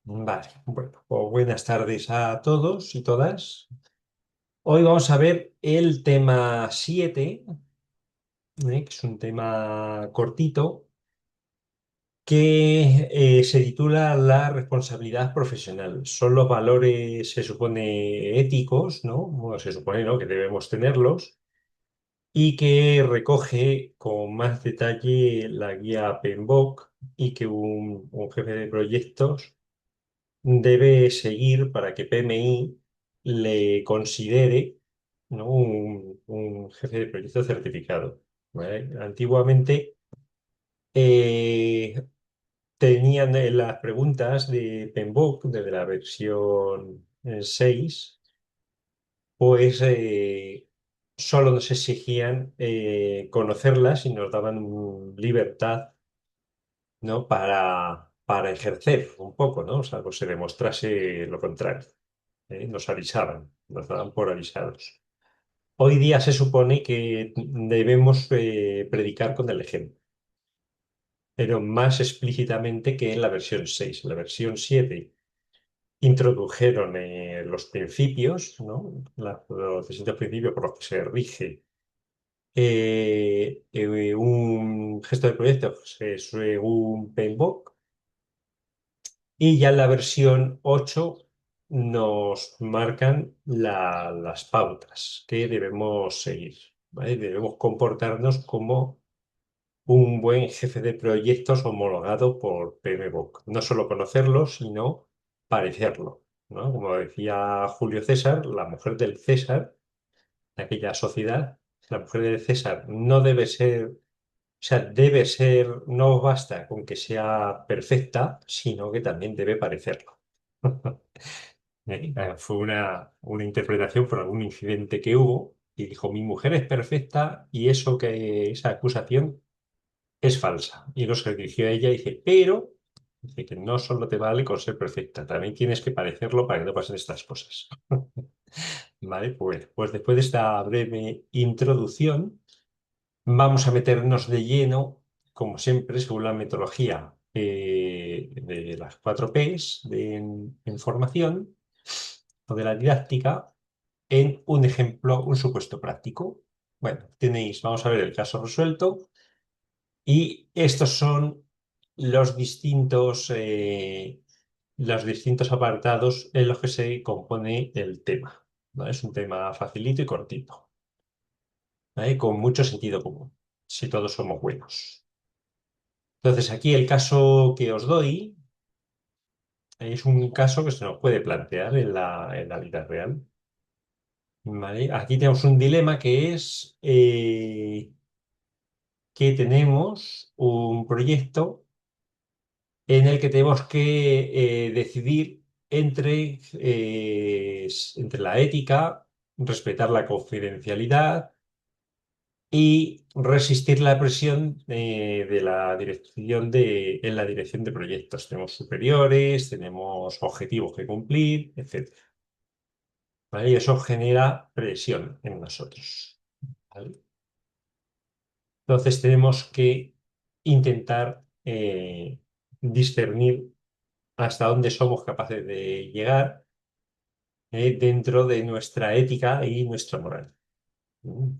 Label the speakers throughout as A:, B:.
A: Vale, bueno, pues buenas tardes a todos y todas. Hoy vamos a ver el tema 7, que es un tema cortito, que se titula La responsabilidad profesional. Son los valores, se supone, éticos, ¿no? Bueno, se supone, ¿no?, que debemos tenerlos y que recoge con más detalle la guía PMBOK y que un jefe de proyectos debe seguir para que PMI le considere, ¿no?, un jefe de proyecto certificado. ¿Vale? Antiguamente eh, tenían las preguntas de PMBOK desde la versión 6, pues solo nos exigían conocerlas y nos daban libertad, ¿no?, para ejercer un poco, ¿no? Salvo se demostrase lo contrario. Nos avisaban, nos daban por avisados. Hoy día se supone que debemos predicar con el ejemplo, pero más explícitamente que en la versión 6. En la versión 7 introdujeron los principios, ¿no?, los distintos principios por los que se rige un gesto de proyecto según PMBOK. Y ya en la versión 8 nos marcan las pautas que debemos seguir, ¿vale? Debemos comportarnos como un buen jefe de proyectos homologado por PMBOK. No solo conocerlo, sino parecerlo, ¿no? Como decía Julio César, la mujer del César, de aquella sociedad, la mujer del César no debe ser, o sea, debe ser, no basta con que sea perfecta, sino que también debe parecerlo. Fue una interpretación por algún incidente que hubo y dijo, mi mujer es perfecta y eso que esa acusación es falsa. Y lo se dirigió a ella y dice, pero dice que no solo te vale con ser perfecta, también tienes que parecerlo para que no pasen estas cosas. Vale, pues después de esta breve introducción, vamos a meternos de lleno, como siempre, según la metodología de las 4 Ps en formación o de la didáctica, en un ejemplo, un supuesto práctico. Bueno, vamos a ver el caso resuelto y estos son los distintos apartados en los que se compone el tema. ¿Vale? Es un tema facilito y cortito, ¿vale? Con mucho sentido común, si todos somos buenos. Entonces, aquí el caso que os doy es un caso que se nos puede plantear en la vida real. ¿Vale? Aquí tenemos un dilema que es que tenemos un proyecto en el que tenemos que decidir entre la ética, respetar la confidencialidad y resistir la presión de la dirección en la dirección de proyectos. Tenemos superiores, tenemos objetivos que cumplir, etc. ¿Vale? Y eso genera presión en nosotros. ¿Vale? Entonces tenemos que intentar discernir hasta dónde somos capaces de llegar dentro de nuestra ética y nuestra moral. ¿Mm?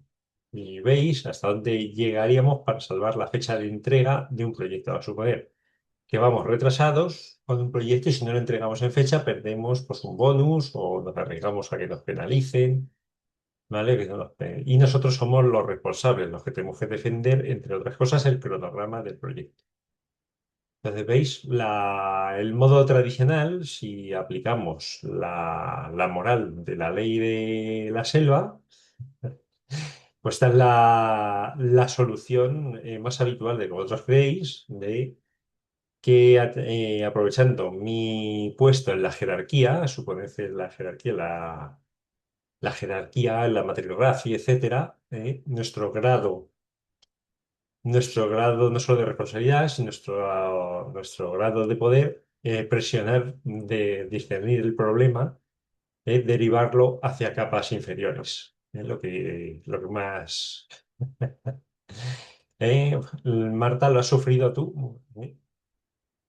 A: Y veis hasta dónde llegaríamos para salvar la fecha de entrega de un proyecto. A suponer que vamos retrasados con un proyecto y si no lo entregamos en fecha perdemos, pues, un bonus o nos arriesgamos a que nos penalicen. ¿Vale? Y nosotros somos los responsables, los que tenemos que defender, entre otras cosas, el cronograma del proyecto. Entonces, ¿veis? El modo tradicional, si aplicamos la moral de la ley de la selva, pues esta es la solución más habitual de que vosotros creéis, de que aprovechando mi puesto en la jerarquía, suponed la jerarquía, la meritocracia, etcétera, nuestro grado no solo de responsabilidad, sino nuestro grado de poder, presionar, de discernir el problema, derivarlo hacia capas inferiores. Lo que más. Eh, Marta, ¿lo has sufrido tú?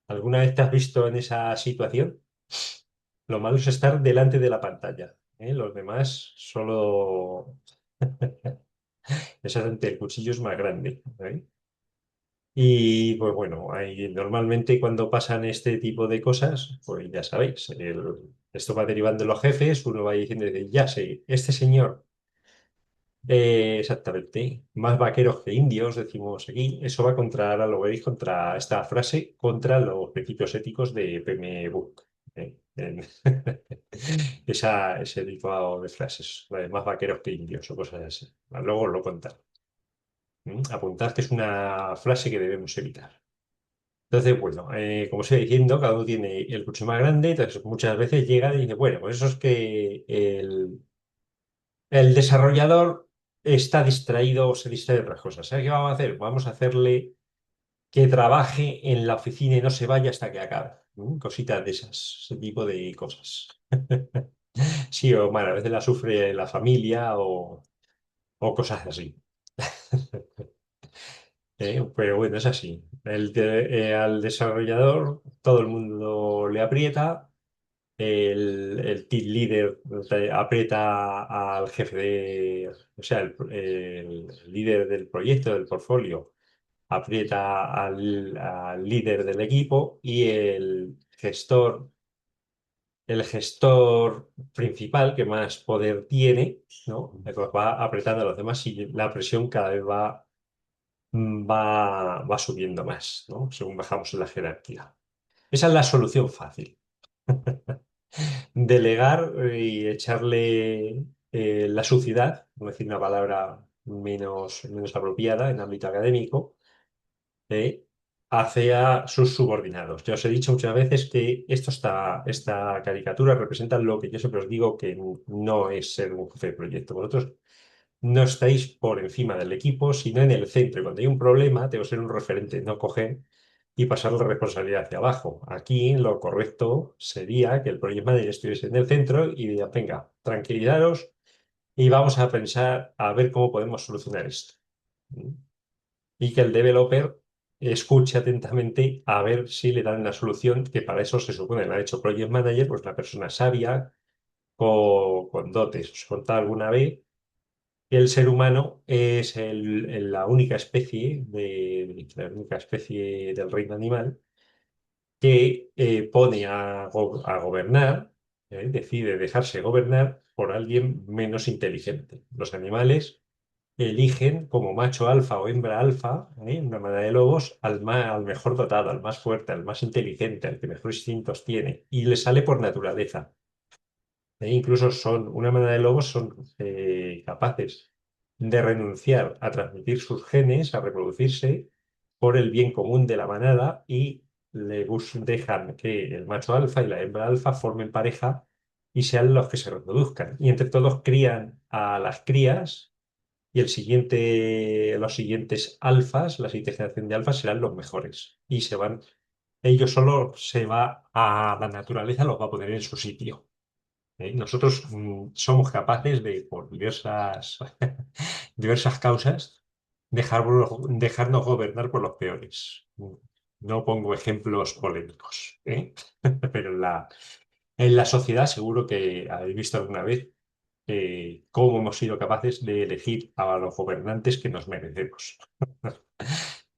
A: ¿Alguna vez te has visto en esa situación? Lo malo es estar delante de la pantalla. ¿Eh? Los demás solo... Exactamente, el cuchillo es más grande. ¿Eh? Y pues bueno, normalmente cuando pasan este tipo de cosas, pues ya sabéis, esto va derivando en los jefes, uno va diciendo, ya sé, este señor, exactamente, más vaqueros que indios, decimos aquí, eso va contra, ahora lo veis, contra esta frase, contra los principios éticos de PM Book. Ese tipo de frases, la de más vaqueros que indios o cosas así. Luego os lo contaré. Apuntad que es una frase que debemos evitar. Entonces, bueno, como estoy diciendo, cada uno tiene el cuchillo más grande, entonces muchas veces llega y dice, bueno, pues eso es que el desarrollador está distraído o se distrae de otras cosas. ¿Sabes qué vamos a hacer? Vamos a hacerle que trabaje en la oficina y no se vaya hasta que acabe. Cositas de esas, ese tipo de cosas. Sí, o bueno, a veces la sufre la familia o cosas así. Pero bueno, es así. Al desarrollador todo el mundo le aprieta, el team leader aprieta al jefe o sea, el líder del proyecto, del portfolio, aprieta al líder del equipo y el gestor principal que más poder tiene, ¿no? Pues va apretando a los demás y la presión cada vez va subiendo más, ¿no? Según bajamos en la jerarquía. Esa es la solución fácil. Delegar y echarle la suciedad, no decir una palabra menos apropiada en ámbito académico, eh, hacia sus subordinados. Ya os he dicho muchas veces que esta caricatura representa lo que yo siempre os digo que no es ser un jefe de proyecto. Vosotros no estáis por encima del equipo, sino en el centro. Y cuando hay un problema, tengo que ser un referente, no coger y pasar la responsabilidad hacia abajo. Aquí lo correcto sería que el project manager estuviese en el centro y diga, venga, tranquilizaros y vamos a pensar a ver cómo podemos solucionar esto. Y que el developer escuche atentamente a ver si le dan la solución, que para eso se supone, la ha hecho project manager, pues una persona sabia, con dotes. Os he contado alguna vez que el ser humano es la única especie del reino animal que pone a gobernar, decide dejarse gobernar por alguien menos inteligente. Los animales eligen como macho alfa o hembra alfa, una manada de lobos, al mejor dotado, al más fuerte, al más inteligente, al que mejores instintos tiene, y le sale por naturaleza. Incluso una manada de lobos son capaces de renunciar a transmitir sus genes, a reproducirse por el bien común de la manada y dejan que el macho alfa y la hembra alfa formen pareja y sean los que se reproduzcan. Y entre todos crían a las crías y los siguientes alfas, la siguiente generación de alfas serán los mejores. Y ellos solo se va a la naturaleza, los va a poner en su sitio. Nosotros somos capaces de, por diversas causas, dejarnos gobernar por los peores. No pongo ejemplos polémicos, pero en la sociedad seguro que habéis visto alguna vez cómo hemos sido capaces de elegir a los gobernantes que nos merecemos.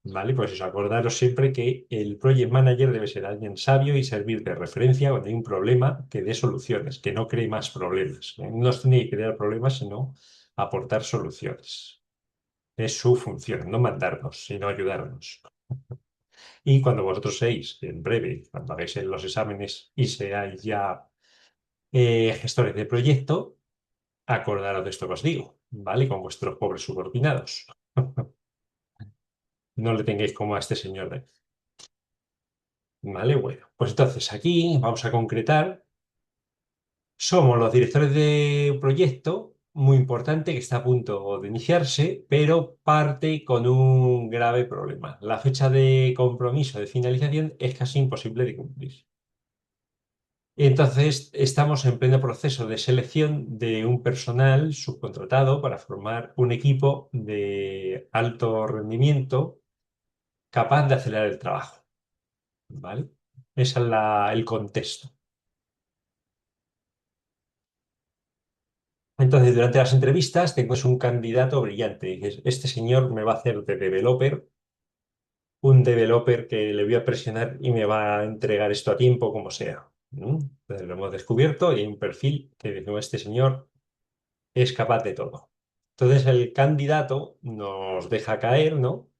A: Vale, pues eso, acordaros siempre que el project manager debe ser alguien sabio y servir de referencia cuando hay un problema que dé soluciones, que no cree más problemas. No os tiene que crear problemas, sino aportar soluciones. Es su función, no mandarnos, sino ayudarnos. Y cuando vosotros seáis, en breve, cuando hagáis los exámenes y seáis ya gestores de proyecto, acordaros de esto que os digo, ¿vale? Con vuestros pobres subordinados. No le tengáis como a este señor de... Vale, bueno, pues entonces aquí vamos a concretar. Somos los directores de un proyecto muy importante que está a punto de iniciarse, pero parte con un grave problema. La fecha de compromiso de finalización es casi imposible de cumplir. Entonces, estamos en pleno proceso de selección de un personal subcontratado para formar un equipo de alto rendimiento capaz de acelerar el trabajo, ¿vale? Ese es el contexto. Entonces, durante las entrevistas tengo es un candidato brillante. Dices, este señor me va a hacer de developer, un developer que le voy a presionar y me va a entregar esto a tiempo, como sea. ¿Mm? Entonces, lo hemos descubierto y hay un perfil que dice, "No, este señor es capaz de todo". Entonces, el candidato nos deja caer, ¿no?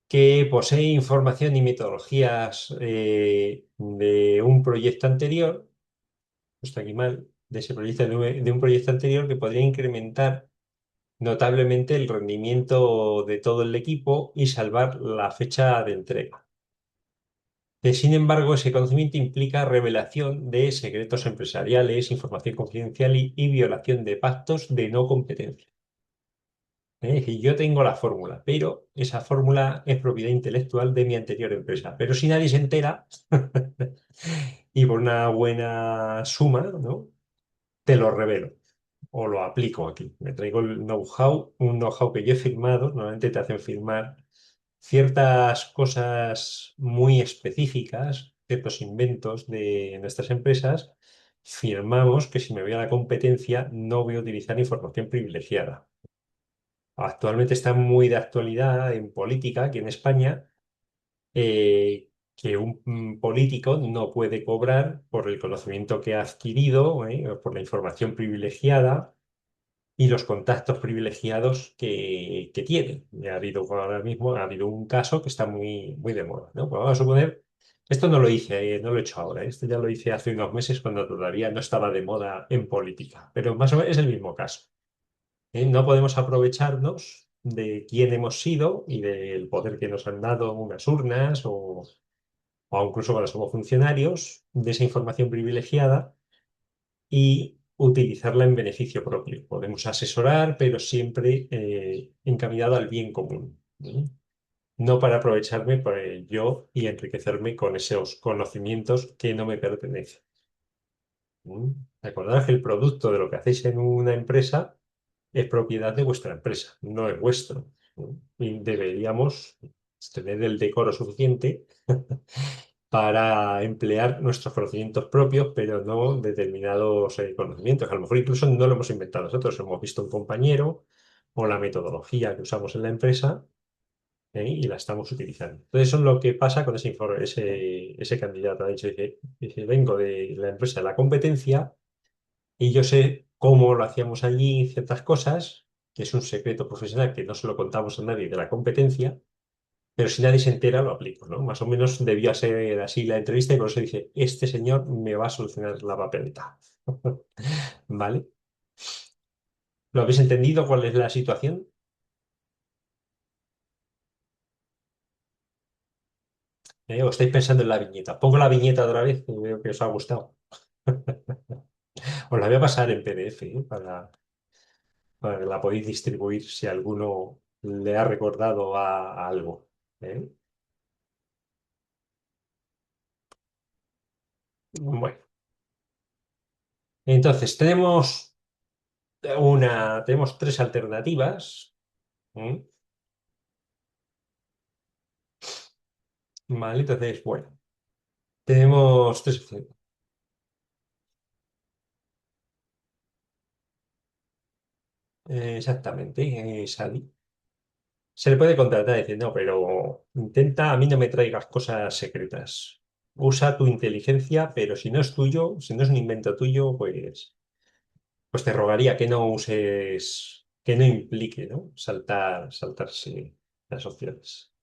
A: Que posee información y metodologías de un proyecto anterior, está aquí mal, de ese proyecto, de un proyecto anterior que podría incrementar notablemente el rendimiento de todo el equipo y salvar la fecha de entrega. Sin embargo, ese conocimiento implica revelación de secretos empresariales, información confidencial y violación de pactos de no competencia. Es decir, yo tengo la fórmula, pero esa fórmula es propiedad intelectual de mi anterior empresa. Pero si nadie se entera, y por una buena suma, ¿no? Te lo revelo o lo aplico aquí. Me traigo el know-how, un know-how que yo he firmado. Normalmente te hacen firmar ciertas cosas muy específicas, ciertos inventos de nuestras empresas. Firmamos que si me voy a la competencia no voy a utilizar información privilegiada. Actualmente está muy de actualidad en política aquí en España, que un político no puede cobrar por el conocimiento que ha adquirido, o por la información privilegiada y los contactos privilegiados que tiene. Y ha habido ahora mismo, ha habido un caso que está muy, muy de moda, ¿no? Pues vamos a suponer, esto no lo hice, no lo he hecho ahora, esto ya lo hice hace unos meses cuando todavía no estaba de moda en política, pero más o menos es el mismo caso. No podemos aprovecharnos de quién hemos sido y del poder que nos han dado unas urnas o incluso cuando somos funcionarios, de esa información privilegiada y utilizarla en beneficio propio. Podemos asesorar, pero siempre encaminado al bien común. No para aprovecharme yo y enriquecerme con esos conocimientos que no me pertenecen. ¿Mm? Recordad que el producto de lo que hacéis en una empresa es propiedad de vuestra empresa, no es vuestro. Y deberíamos tener el decoro suficiente para emplear nuestros conocimientos propios, pero no determinados conocimientos. A lo mejor incluso no lo hemos inventado nosotros, hemos visto un compañero o la metodología que usamos en la empresa, y la estamos utilizando. Entonces, eso es lo que pasa con ese, ese candidato. Ha dicho, dice, vengo de la empresa de la competencia y yo sé cómo lo hacíamos allí, ciertas cosas, que es un secreto profesional que no se lo contamos a nadie de la competencia, pero si nadie se entera, lo aplico, ¿no? Más o menos debió ser así la entrevista y por eso dice, este señor me va a solucionar la papeleta. ¿Vale? ¿Lo habéis entendido? ¿Cuál es la situación? ¿O estáis pensando en la viñeta? Pongo la viñeta otra vez, que veo que os ha gustado. Os la voy a pasar en PDF, para que la podáis distribuir si alguno le ha recordado a algo. ¿Eh? Bueno, entonces tenemos tres alternativas. ¿Mm? Vale, entonces, bueno, tenemos tres opciones. Exactamente, Sally. Se le puede contratar y decir, no, pero intenta, a mí no me traigas cosas secretas. Usa tu inteligencia, pero si no es tuyo, si no es un invento tuyo, pues te rogaría que no uses, que no implique, ¿no? Saltarse las opciones.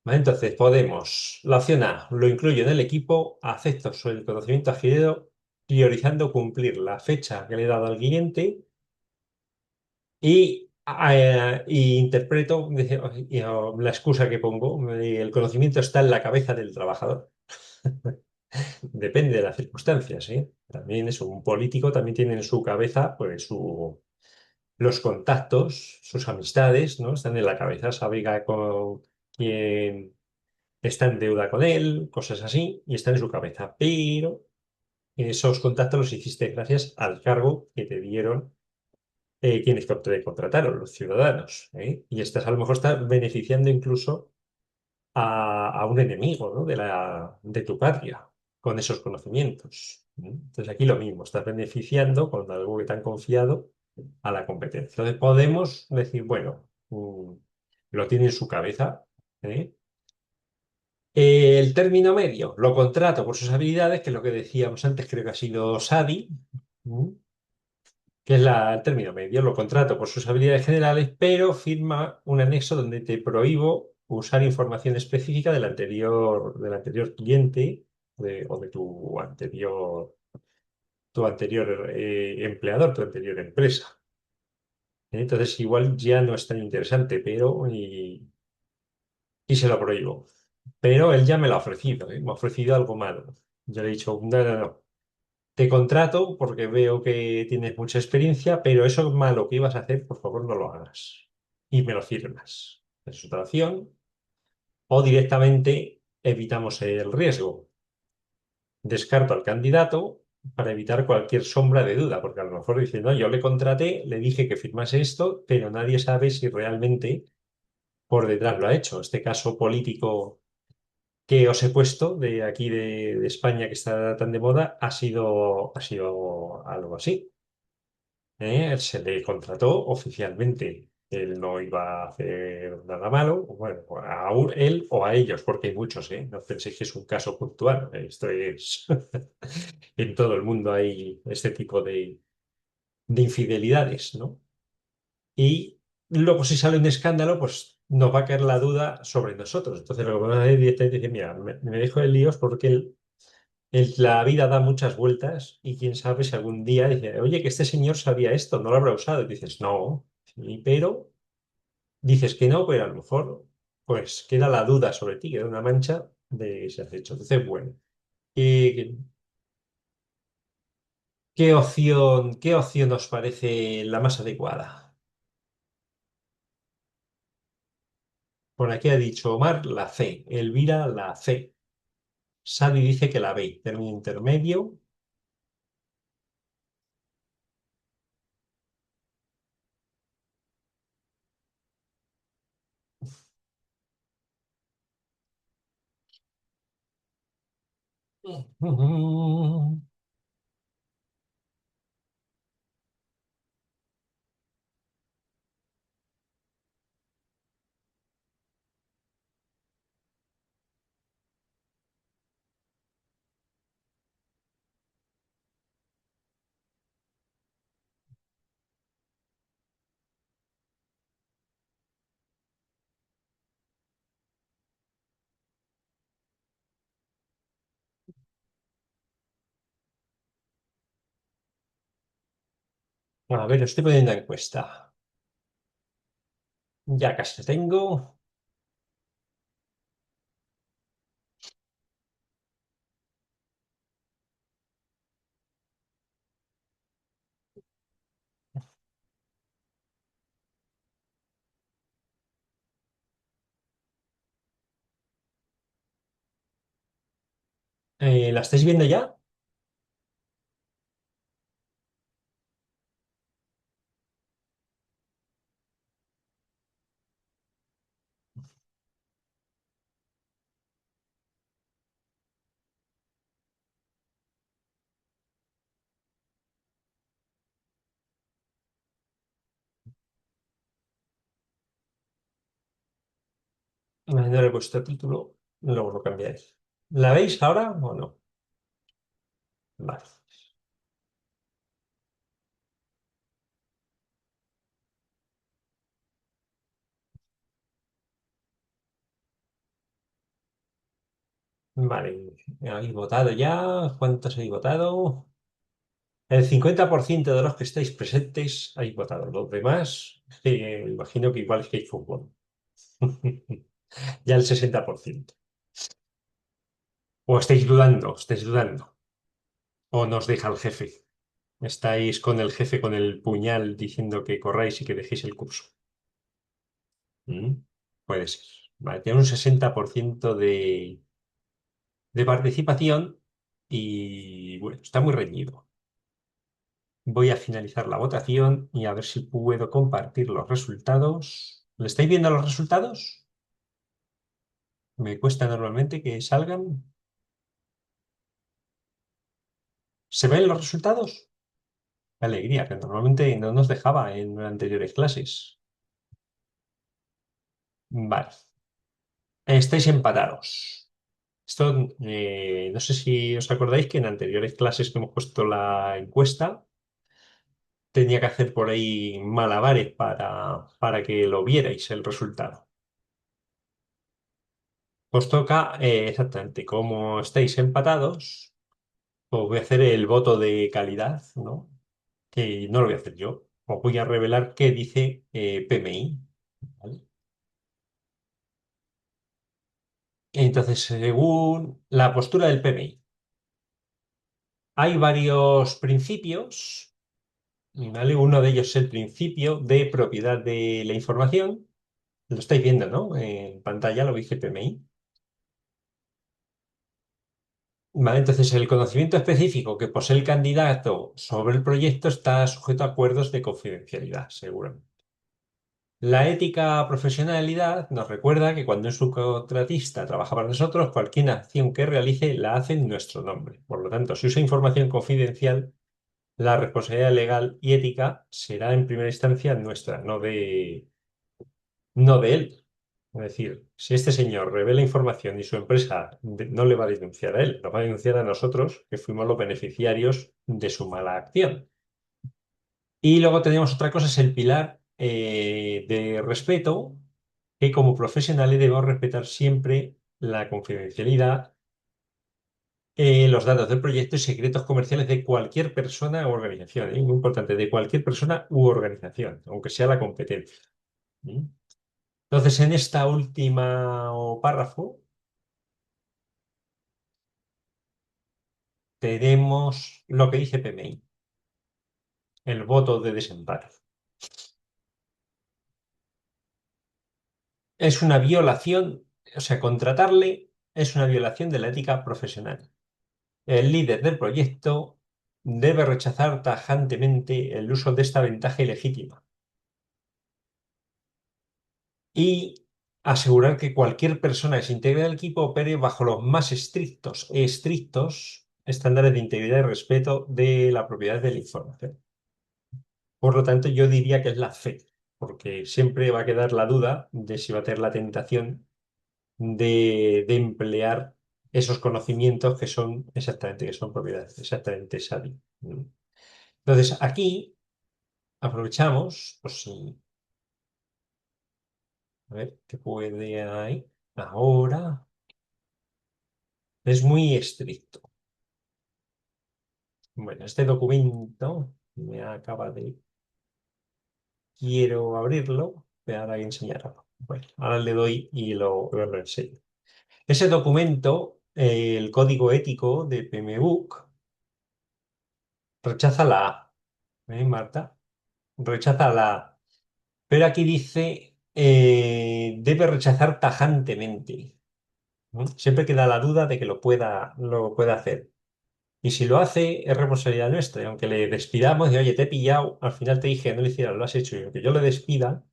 A: ¿Vale? Entonces, podemos, la opción A, lo incluyo en el equipo, acepto sobre el conocimiento adquirido, priorizando cumplir la fecha que le he dado al cliente y interpreto la excusa que pongo, el conocimiento está en la cabeza del trabajador. Depende de las circunstancias, ¿eh? También es un político, también tiene en su cabeza pues, los contactos, sus amistades, ¿no? Están en la cabeza, sabe con quién está en deuda con él, cosas así, y están en su cabeza. Pero esos contactos los hiciste gracias al cargo que te dieron quienes te contrataron, los ciudadanos. Y estás a lo mejor estás beneficiando incluso a un enemigo, ¿no? de tu patria con esos conocimientos. Entonces aquí lo mismo, estás beneficiando con algo que te han confiado a la competencia. Entonces podemos decir, bueno, lo tiene en su cabeza. ¿Eh? El término medio, lo contrato por sus habilidades, que es lo que decíamos antes, creo que ha sido Sadi, ¿m? Que es el término medio, lo contrato por sus habilidades generales, pero firma un anexo donde te prohíbo usar información específica del anterior cliente o de tu anterior empleador, tu anterior empresa. Entonces igual ya no es tan interesante, pero y se lo prohíbo. Pero él ya me lo ha ofrecido, ¿eh? Me ha ofrecido algo malo. Yo le he dicho, no, no, no. Te contrato porque veo que tienes mucha experiencia, pero eso malo que ibas a hacer, por favor, no lo hagas. Y me lo firmas. Es otra opción. O directamente evitamos el riesgo. Descarto al candidato para evitar cualquier sombra de duda, porque a lo mejor dice, no, yo le contraté, le dije que firmase esto, pero nadie sabe si realmente por detrás lo ha hecho. Este caso político que os he puesto de aquí de España que está tan de moda ha sido algo así. Se le contrató oficialmente. Él no iba a hacer nada malo, bueno, él o a ellos, porque hay muchos, ¿eh? No penséis que es un caso puntual. Esto es en todo el mundo hay este tipo de infidelidades, ¿no? Y luego si sale un escándalo, pues nos va a caer la duda sobre nosotros. Entonces lo que vamos a hacer directamente es decir, mira, me dejo de líos porque la vida da muchas vueltas y quién sabe si algún día dice, oye, que este señor sabía esto, no lo habrá usado. Y dices, no, pero dices que no, pero a lo mejor pues queda la duda sobre ti, queda una mancha de si has hecho. Entonces, bueno, ¿qué, qué opción os parece la más adecuada? Por aquí ha dicho Omar la C, Elvira la C, Sadi dice que la B, término intermedio. A ver, estoy poniendo encuesta. Ya casi la tengo. ¿La estáis viendo ya? Vale, no le he puesto título, luego lo cambiáis. ¿La veis ahora o no? Vale. Vale, ¿habéis votado ya? ¿Cuántos habéis votado? El 50% de los que estáis presentes habéis votado. Los demás, imagino que igual es que hay fútbol. Ya el 60%. O estáis dudando. O nos deja el jefe. Estáis con el jefe con el puñal diciendo que corráis y que dejéis el curso. Mm, Puede ser. Vale, tiene un 60% de participación y bueno, está muy reñido. Voy a finalizar la votación y a ver si puedo compartir los resultados. ¿Le estáis viendo los resultados? Me cuesta normalmente que salgan. ¿Se ven los resultados? Qué alegría, que normalmente no nos dejaba en anteriores clases. Vale, estáis empatados. Esto, no sé si os acordáis que en anteriores clases que hemos puesto la encuesta, tenía que hacer por ahí malabares para que lo vierais el resultado. Os toca exactamente, como estáis empatados, os voy a hacer el voto de calidad, ¿no? Que no lo voy a hacer yo. Os voy a revelar qué dice PMI. ¿Vale? Entonces, según la postura del PMI, hay varios principios, ¿vale? Uno de ellos es el principio de propiedad de la información. Lo estáis viendo, ¿no? En pantalla lo dice PMI. Vale, entonces, el conocimiento específico que posee el candidato sobre el proyecto está sujeto a acuerdos de confidencialidad, seguramente. La ética profesionalidad nos recuerda que cuando un subcontratista trabaja para nosotros, cualquier acción que realice la hace en nuestro nombre. Por lo tanto, si usa información confidencial, la responsabilidad legal y ética será en primera instancia nuestra, no de él. Es decir, si este señor revela información y su empresa no le va a denunciar a él, nos va a denunciar a nosotros, que fuimos los beneficiarios de su mala acción. Y luego tenemos otra cosa, es el pilar de respeto, que como profesionales debemos respetar siempre la confidencialidad, los datos del proyecto y secretos comerciales de cualquier persona u organización. Muy importante, de cualquier persona u organización, aunque sea la competencia. ¿Mm? Entonces, en esta última párrafo tenemos lo que dice PMI, el voto de desamparo. Es una violación, o sea, contratarle es una violación de la ética profesional. El líder del proyecto debe rechazar tajantemente el uso de esta ventaja ilegítima y asegurar que cualquier persona que se integre al equipo opere bajo los más estrictos estándares de integridad y respeto de la propiedad de la información. Por lo tanto, yo diría que es la fe, porque siempre va a quedar la duda de si va a tener la tentación de emplear esos conocimientos que son propiedades exactamente sabias. Entonces, aquí aprovechamos, pues sí, a ver qué puede ahí. Ahora es muy estricto. Bueno, este documento me acaba de. Quiero abrirlo, pero ahora voy a enseñarlo. Bueno, ahora le doy y lo enseño. Ese documento, el código ético de PMBOK, rechaza la A. Marta? Rechaza la A. Pero aquí dice, debe rechazar tajantemente. ¿No? Siempre queda la duda de que lo pueda hacer. Y si lo hace, es responsabilidad nuestra. Y aunque le despidamos, de oye, te he pillado, al final te dije que no lo hicieras, lo has hecho. Y aunque yo le despida,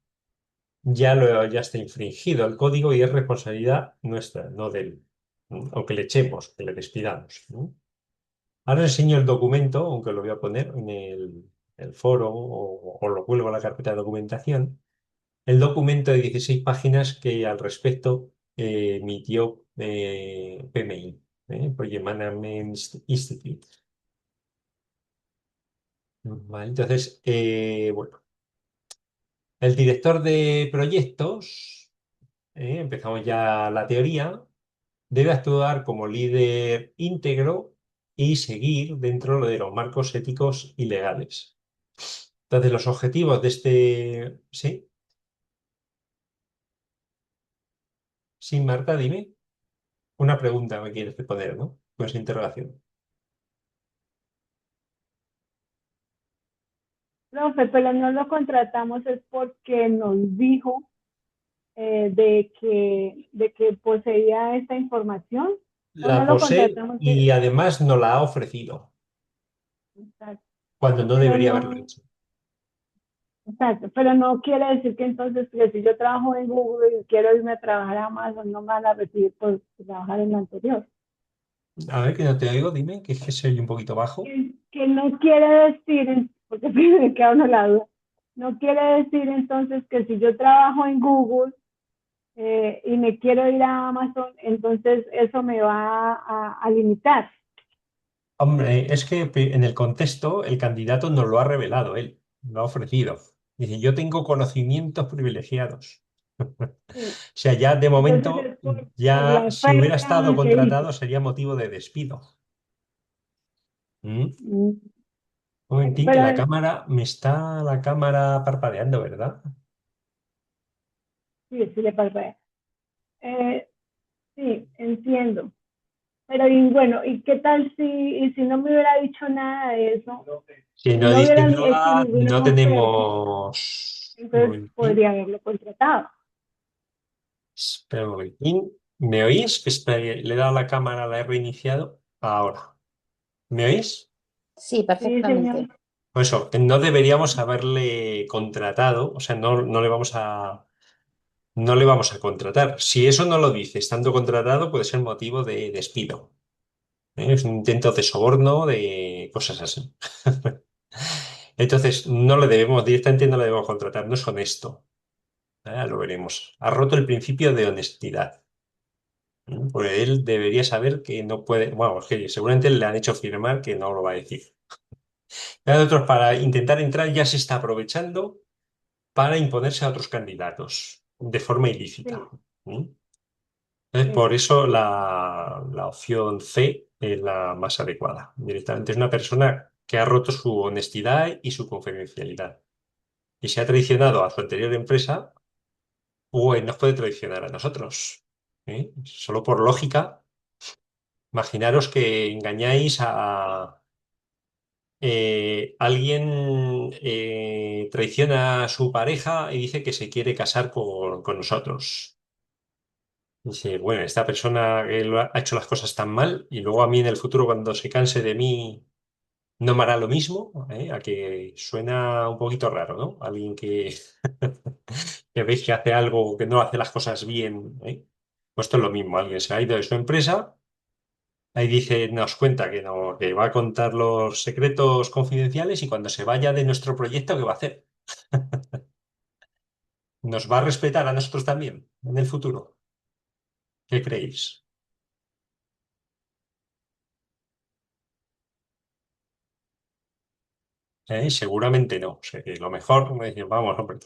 A: ya está infringido el código y es responsabilidad nuestra, no de él. ¿No? Aunque le echemos, que le despidamos. ¿No? Ahora os enseño el documento, aunque lo voy a poner en el foro o lo cuelgo a la carpeta de documentación. El documento de 16 páginas que al respecto emitió PMI, Project Management Institute. Vale, entonces, bueno, el director de proyectos, empezamos ya la teoría, debe actuar como líder íntegro y seguir dentro de los marcos éticos y legales. Entonces, los objetivos de este. Sí, sí, Marta, dime. Una pregunta me quieres poner, ¿no? Pues interrogación.
B: Profe, pero no lo contratamos es porque nos dijo de que poseía esta información, o no
A: La
B: lo
A: posee
B: contratamos,
A: y además nos la ha ofrecido,
B: exacto,
A: cuando no
B: pero
A: debería haberlo
B: no,
A: hecho.
B: exacto, pero no quiere decir que entonces que si yo trabajo en Google y quiero irme a trabajar a Amazon, no me van a recibir por trabajar en la anterior.
A: A ver, que no te oigo, dime, que es que soy un poquito bajo.
B: que no quiere decir, porque me queda uno la duda, no quiere decir entonces que si yo trabajo en Google y me quiero ir a Amazon, entonces eso me va a limitar.
A: Hombre, es que en el contexto el candidato nos lo ha revelado él, lo ha ofrecido. Dice, yo tengo conocimientos privilegiados.
B: Sí.
A: O sea, ya de
B: Entonces
A: momento,
B: es por
A: ya
B: la
A: si hubiera estado
B: oferta que hice.
A: contratado sería motivo de despido. ¿Mm?
B: Mm,
A: Un momentín, que
B: Pero
A: me está la cámara parpadeando, ¿verdad?
B: sí, sí le parece. Eh, sí, entiendo. Pero y bueno, ¿y qué tal si no me hubiera dicho nada de eso?
A: Si
B: Si
A: no
B: no
A: dice
B: hubieran hecho
A: nada, no
B: ninguna oferta,
A: tenemos... Un
B: entonces
A: momentín,
B: podría haberlo contratado.
A: espera un momentín. ¿Me oís? Espera, le he dado a la cámara, la he reiniciado. Ahora. ¿Me oís?
C: Sí,
B: Sí, señor.
C: perfectamente.
A: Por eso, que no deberíamos haberle contratado, o sea, no le vamos a contratar. Si eso no lo dice estando contratado, puede ser motivo de despido. ¿Eh? Es un intento de soborno, de cosas así. Entonces, directamente no le debemos contratar, no es honesto. Lo veremos. Ha roto el principio de honestidad. Pues él debería saber que no puede, bueno, es que seguramente le han hecho firmar que no lo va a decir. Hay otros para intentar entrar ya se está aprovechando para imponerse a otros candidatos de forma ilícita.
B: Sí,
A: ¿Mm? Entonces,
B: sí,
A: por eso la opción C es la más adecuada. Directamente es una persona que ha roto su honestidad y su confidencialidad. Y se ha traicionado a su anterior empresa, pues nos puede traicionar a nosotros. Solo por lógica, imaginaros que engañáis a alguien, traiciona a su pareja y dice que se quiere casar con nosotros. Dice, bueno, esta persona que ha hecho las cosas tan mal y luego a mí en el futuro cuando se canse de mí no me hará lo mismo, ¿eh? A que suena un poquito raro, ¿no? Alguien que, que veis que hace algo, que no hace las cosas bien, ¿eh? Pues esto es lo mismo, alguien se ha ido de su empresa, ahí dice, nos cuenta que, no, que va a contar los secretos confidenciales y cuando se vaya de nuestro proyecto, ¿qué va a hacer? ¿Nos va a respetar a nosotros también en el futuro? ¿Qué creéis? Seguramente no. O sea, que lo mejor, como decir, vamos, hombre,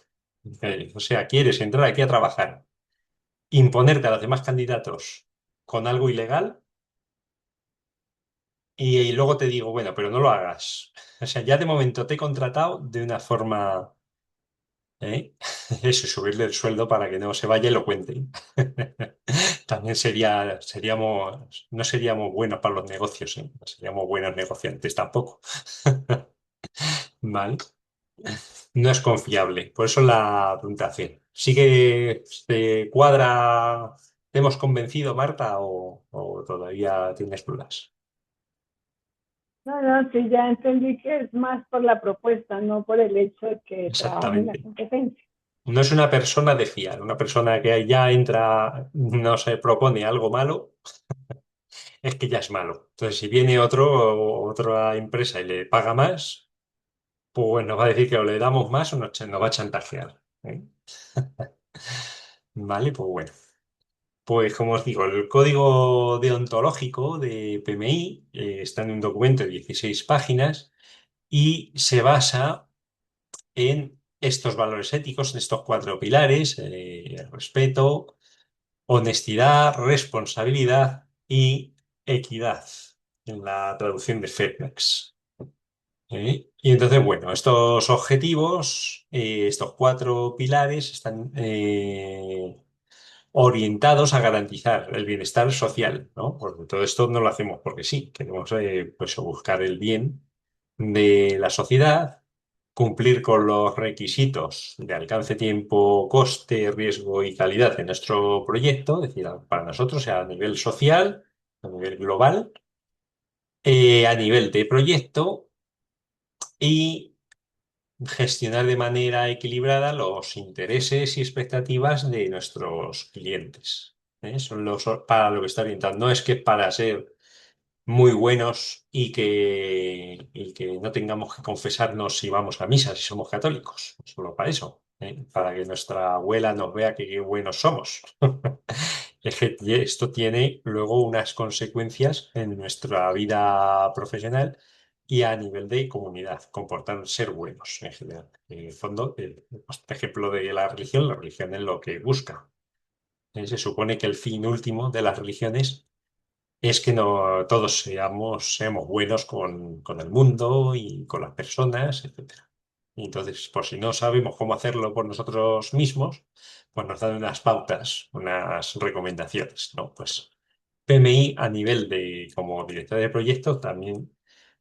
A: o sea, quieres entrar aquí a trabajar, imponerte a los demás candidatos con algo ilegal y luego te digo, bueno, pero no lo hagas. O sea, ya de momento te he contratado de una forma, ¿eh? Eso, subirle el sueldo para que no se vaya y lo cuente. También no seríamos buenos para los negocios, ¿eh? No seríamos buenos negociantes tampoco. Vale. No es confiable, por eso la pregunta C. ¿Sí que te cuadra, te hemos convencido, Marta, o todavía tienes dudas?
B: no, no, sí, ya entendí que es más por la propuesta, no por el hecho de que trabajo en la
A: Exactamente.
B: competencia.
A: No es una persona de fiar, una persona que ya entra, no se propone algo malo, es que ya es malo. Entonces, si viene otra empresa y le paga más, pues nos va a decir que o le damos más o nos va a chantajear. ¿Eh? Vale, pues bueno. Pues como os digo, el código deontológico de PMI está en un documento de 16 páginas y se basa en estos valores éticos, en estos cuatro pilares, respeto, honestidad, responsabilidad y equidad, en la traducción de FEDMEX. Y entonces, bueno, estos objetivos, estos cuatro pilares están orientados a garantizar el bienestar social, ¿no? Porque todo esto no lo hacemos porque sí, queremos pues, buscar el bien de la sociedad, cumplir con los requisitos de alcance, tiempo, coste, riesgo y calidad de nuestro proyecto, es decir, para nosotros, sea a nivel social, a nivel global, a nivel de proyecto y gestionar de manera equilibrada los intereses y expectativas de nuestros clientes. ¿Eh? Son para lo que está orientado. No es que para ser muy buenos y que no tengamos que confesarnos si vamos a misa, si somos católicos, solo para eso, ¿eh? Para que nuestra abuela nos vea que qué buenos somos. Es que esto tiene luego unas consecuencias en nuestra vida profesional y a nivel de comunidad, comportarnos, ser buenos en general. En el fondo, pues, por ejemplo, de la religión es lo que busca. Se supone que el fin último de las religiones es que no todos seamos buenos con el mundo y con las personas, etcétera. Y entonces, por si no sabemos cómo hacerlo por nosotros mismos, pues nos dan unas pautas, unas recomendaciones, ¿no? Pues PMI a nivel de, como director de proyecto, también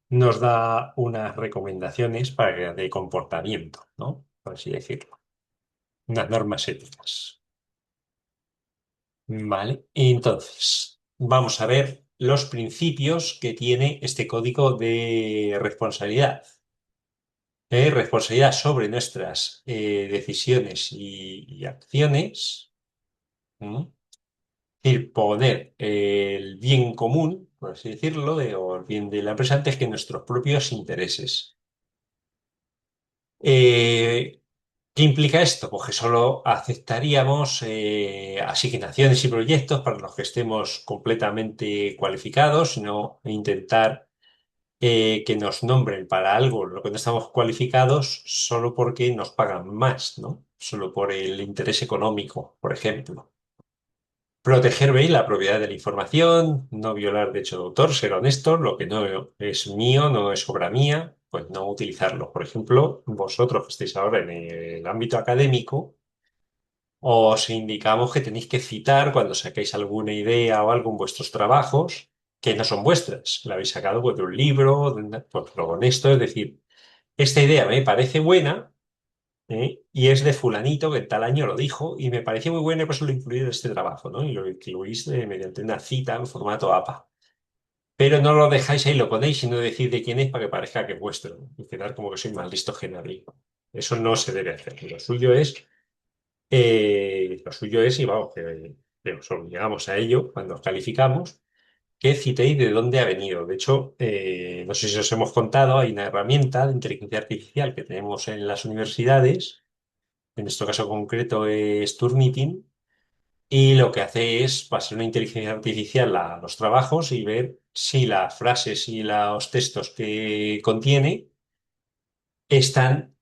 A: nos da unas recomendaciones de comportamiento, ¿no? Por así decirlo. Unas normas éticas. Vale, entonces vamos a ver los principios que tiene este código de responsabilidad. Responsabilidad sobre nuestras decisiones y acciones. ¿Mm? Es decir, poner el bien común, por así decirlo, o el bien de la empresa antes que nuestros propios intereses. Eh, ¿Qué implica esto? Pues que solo aceptaríamos asignaciones y proyectos para los que estemos completamente cualificados, no intentar que nos nombren para algo en lo que no estamos cualificados solo porque nos pagan más, ¿no? Solo por el interés económico, por ejemplo. Proteger bien la propiedad de la información, no violar derecho de autor, ser honesto, lo que no es mío, no es obra mía, pues no utilizarlo. Por ejemplo, vosotros que estáis ahora en el ámbito académico, os indicamos que tenéis que citar cuando saquéis alguna idea o algo en vuestros trabajos que no son vuestras. La habéis sacado pues, de un libro, pues lo honesto, es decir, esta idea me parece buena, ¿eh? Y es de fulanito que en tal año lo dijo y me pareció muy buena y por eso lo incluí en este trabajo, ¿no? Y lo incluís mediante una cita en formato APA. Pero no lo dejáis ahí, lo ponéis y no decís de quién es para que parezca que es vuestro, ¿no? Y quedar como que soy más listo que nadie. Eso no se debe hacer. Lo suyo es, y vamos, que os obligamos a ello cuando os calificamos, que citéis de dónde ha venido. De hecho, no sé si os hemos contado, hay una herramienta de inteligencia artificial que tenemos en las universidades, en nuestro caso concreto es Turnitin, y lo que hace es pasar una inteligencia artificial a los trabajos y ver si las frases y los textos que contiene están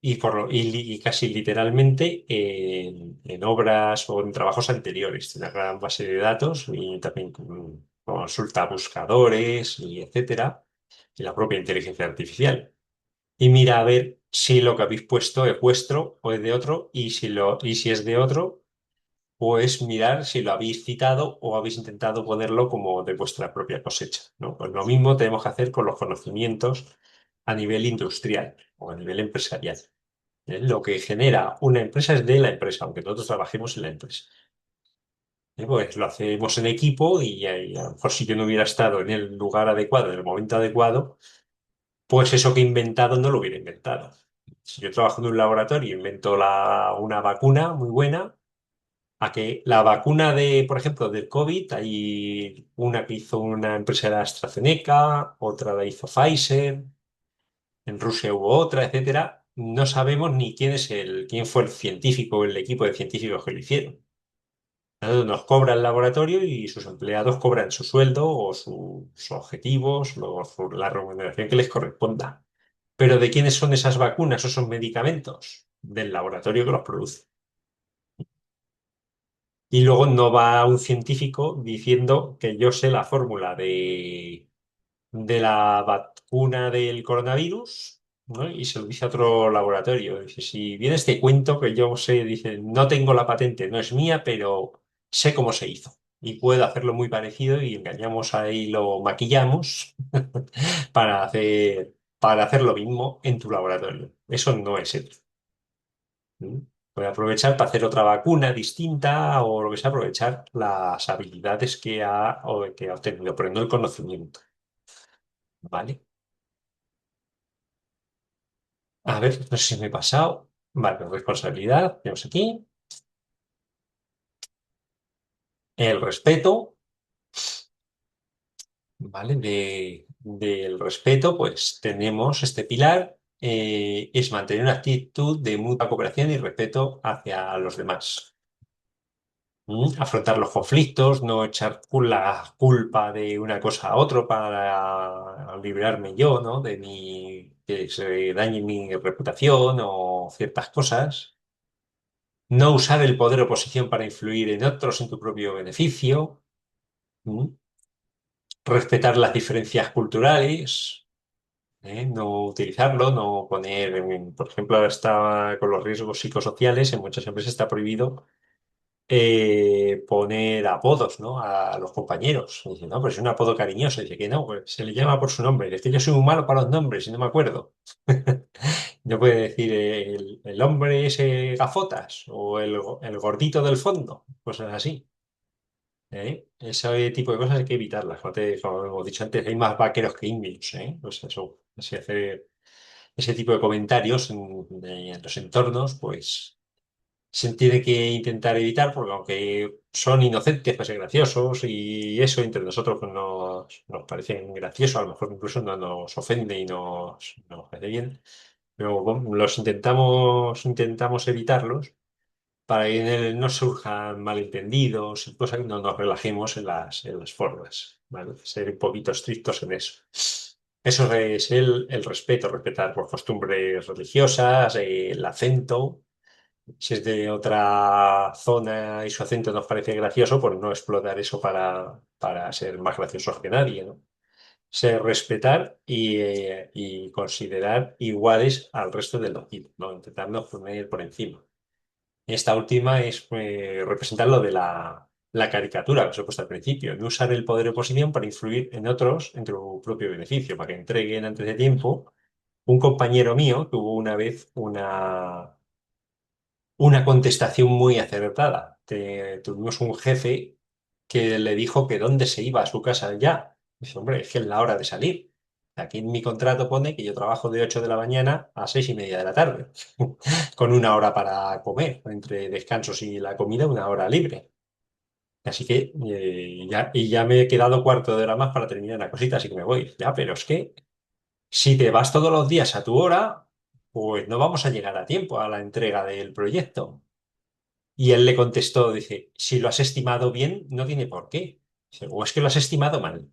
A: y casi literalmente en obras o en trabajos anteriores. Tiene una gran base de datos y también consulta buscadores y etcétera, y la propia inteligencia artificial. Y mira a ver si lo que habéis puesto es vuestro o es de otro, y si es de otro, pues mirar si lo habéis citado o habéis intentado ponerlo como de vuestra propia cosecha, ¿no? Pues lo mismo tenemos que hacer con los conocimientos a nivel industrial o a nivel empresarial. Lo que genera una empresa es de la empresa, aunque nosotros trabajemos en la empresa. Pues lo hacemos en equipo y a lo mejor si yo no hubiera estado en el lugar adecuado, en el momento adecuado, pues eso que he inventado no lo hubiera inventado. Si yo trabajo en un laboratorio e invento una vacuna muy buena, a que la vacuna de, por ejemplo, del COVID, hay una que hizo una empresa de AstraZeneca, otra la hizo Pfizer, en Rusia hubo otra, etcétera. No sabemos ni quién fue el científico o el equipo de científicos que lo hicieron. Nos cobra el laboratorio y sus empleados cobran su sueldo o sus objetivos, la remuneración que les corresponda. Pero ¿de quiénes son esas vacunas o esos medicamentos? Del laboratorio que los produce. Y luego no va un científico diciendo que yo sé la fórmula de la vacuna del coronavirus, ¿no? Y se lo dice a otro laboratorio. Dice, si viene este cuento que yo sé, dice, no tengo la patente, no es mía, pero sé cómo se hizo. Y puedo hacerlo muy parecido y engañamos ahí, lo maquillamos para hacer lo mismo en tu laboratorio. Eso no es ético. ¿Mm? Puede aprovechar para hacer otra vacuna distinta o lo que sea, aprovechar las habilidades que ha obtenido, pero no el conocimiento. ¿Vale? A ver, no sé si me he pasado. Vale, responsabilidad, tenemos aquí. El respeto, ¿vale? Del respeto, pues tenemos este pilar, es mantener una actitud de mutua cooperación y respeto hacia los demás. Afrontar los conflictos, no echar la culpa de una cosa a otro para librarme yo, ¿no? De que se dañe mi reputación o ciertas cosas. No usar el poder o posición para influir en otros en tu propio beneficio. ¿Mm? Respetar las diferencias culturales. No utilizarlo, no poner, por ejemplo, ahora está con los riesgos psicosociales, en muchas empresas está prohibido poner apodos, ¿no? A los compañeros. Y dice, no, pues es un apodo cariñoso. Dice que no, pues se le llama por su nombre. Dice que yo soy muy malo para los nombres y no me acuerdo. No puede decir el hombre ese gafotas o el gordito del fondo, cosas así. Ese tipo de cosas hay que evitarlas. Como hemos dicho antes, hay más vaqueros que indios, ¿eh? Pues eso, así hacer ese tipo de comentarios en los entornos, pues se tiene que intentar evitar, porque aunque son inocentes, pues ser graciosos y eso entre nosotros pues, nos parece gracioso, a lo mejor incluso no nos ofende y nos parece bien, pero bueno, intentamos evitarlos para que en él no surjan malentendidos y cosas que no nos relajemos en las formas, ¿vale? Ser un poquito estrictos en eso. Eso es el respeto, respetar por costumbres religiosas, el acento. Si es de otra zona y su acento nos parece gracioso, pues no explotar eso para ser más graciosos que nadie, ¿no? Ser respetar y considerar iguales al resto del equipo, ¿no? Intentarnos poner por encima. Esta última es representar lo de la caricatura que os he puesto al principio, no usar el poder de oposición para influir en otros en tu propio beneficio, para que entreguen antes de tiempo. Un compañero mío tuvo una vez una contestación muy acertada. Tuvimos un jefe que le dijo que dónde se iba a su casa ya. Dice, hombre, es que es la hora de salir. Aquí en mi contrato pone que yo trabajo de 8 de la mañana a 6:30 de la tarde, con una hora para comer, entre descansos y la comida, una hora libre. Así que ya me he quedado cuarto de hora más para terminar la cosita, así que me voy. Ya, pero es que si te vas todos los días a tu hora, pues no vamos a llegar a tiempo a la entrega del proyecto. Y él le contestó, dice, si lo has estimado bien, no tiene por qué. Dice, o es que lo has estimado mal.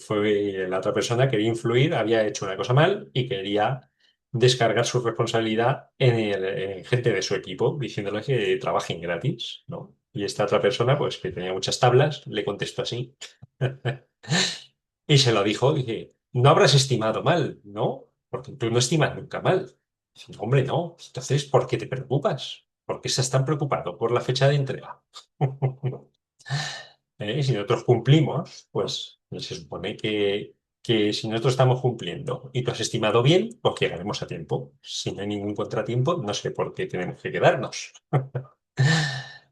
A: Fue la otra persona quería influir, había hecho una cosa mal y quería descargar su responsabilidad en gente de su equipo, diciéndole que trabajen gratis, ¿no? Y esta otra persona, pues que tenía muchas tablas, le contestó así. Y se lo dijo, dice, no habrás estimado mal, ¿no? Porque tú no estimas nunca mal. Dice, hombre, no. Entonces, ¿por qué te preocupas? ¿Por qué estás tan preocupado por la fecha de entrega? Si nosotros cumplimos, pues se supone que si nosotros estamos cumpliendo y tú has estimado bien, pues llegaremos a tiempo. Si no hay ningún contratiempo, no sé por qué tenemos que quedarnos.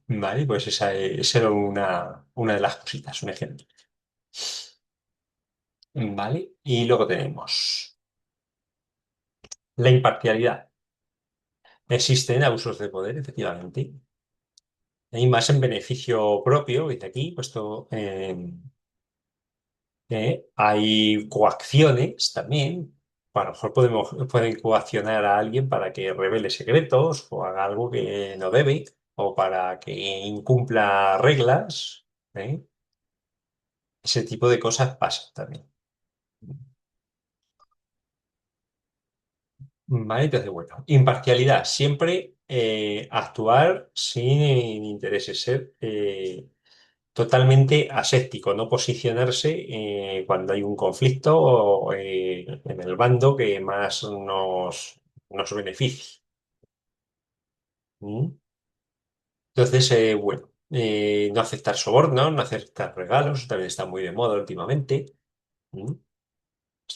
A: Vale, pues esa era una de las cositas, un ejemplo. Vale, y luego tenemos la imparcialidad. Existen abusos de poder, efectivamente. Hay más en beneficio propio, dice aquí, puesto hay coacciones también. A lo mejor pueden coaccionar a alguien para que revele secretos o haga algo que no debe, o para que incumpla reglas. ¿eh? Ese tipo de cosas pasan también. Vale, entonces, bueno, imparcialidad, siempre actuar sin intereses, ser totalmente aséptico, no posicionarse cuando hay un conflicto o en el bando que más nos beneficie. ¿Mm? Entonces, bueno, no aceptar sobornos, no aceptar regalos, también está muy de moda últimamente. ¿Mm?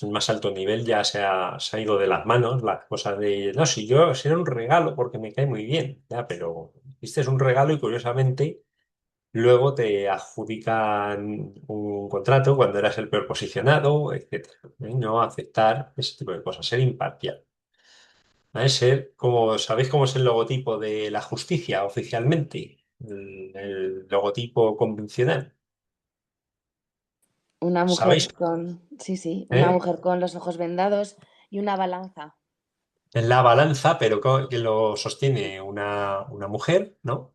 A: El más alto nivel ya se ha ido de las manos las cosas de, no, si yo será un regalo porque me cae muy bien, ya, pero este es un regalo y curiosamente luego te adjudican un contrato cuando eras el peor posicionado, etcétera. No aceptar ese tipo de cosas, ser imparcial. ¿Vale? Ser, como, ¿sabéis cómo es el logotipo de la justicia oficialmente? El logotipo convencional.
C: Una
A: ¿Sabéis?
C: mujer con, sí, sí, una
A: ¿Eh?
C: mujer con los ojos vendados y una balanza
A: En la balanza, pero que lo sostiene una mujer, ¿no?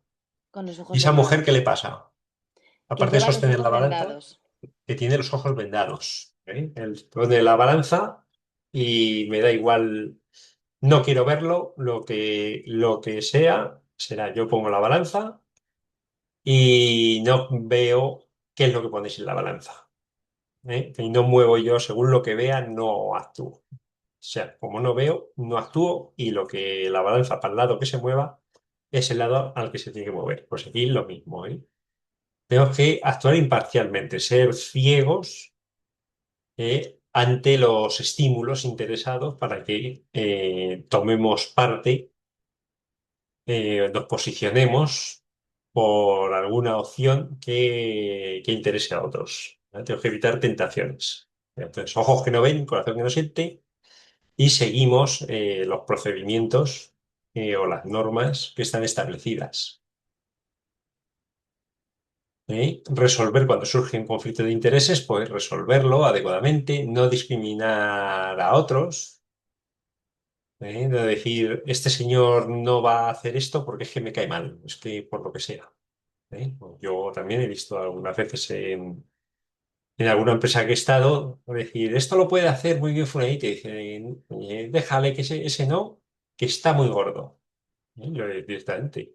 C: con los
A: ¿Y
C: ojos
A: esa mujer qué
C: vendados,
A: le pasa?
C: que
A: Aparte de
C: lleva los
A: sostener la
C: ojos
A: balanza,
C: vendados.
A: que tiene los ojos vendados. ¿Eh? Él pone la balanza y me da igual, no quiero verlo, lo que sea, será yo pongo la balanza y no veo qué es lo que ponéis en la balanza. ¿Eh? Y no muevo yo, según lo que vea, no actúo. O sea, como no veo, no actúo y lo que la balanza para el lado que se mueva es el lado al que se tiene que mover. Pues aquí lo mismo, ¿eh? Tenemos que actuar imparcialmente, ser ciegos ante los estímulos interesados para que tomemos parte, nos posicionemos por alguna opción que interese a otros. ¿Vale? Tenemos que evitar tentaciones. Entonces, ojos que no ven, corazón que no siente, y seguimos los procedimientos o las normas que están establecidas. Resolver cuando surge un conflicto de intereses, pues resolverlo adecuadamente, no discriminar a otros, no decir, este señor no va a hacer esto porque es que me cae mal, es que por lo que sea. Yo también he visto algunas veces en alguna empresa que he estado, decir, esto lo puede hacer muy bien fulanito, y dice, déjale que ese no, que está muy gordo. Yo directamente.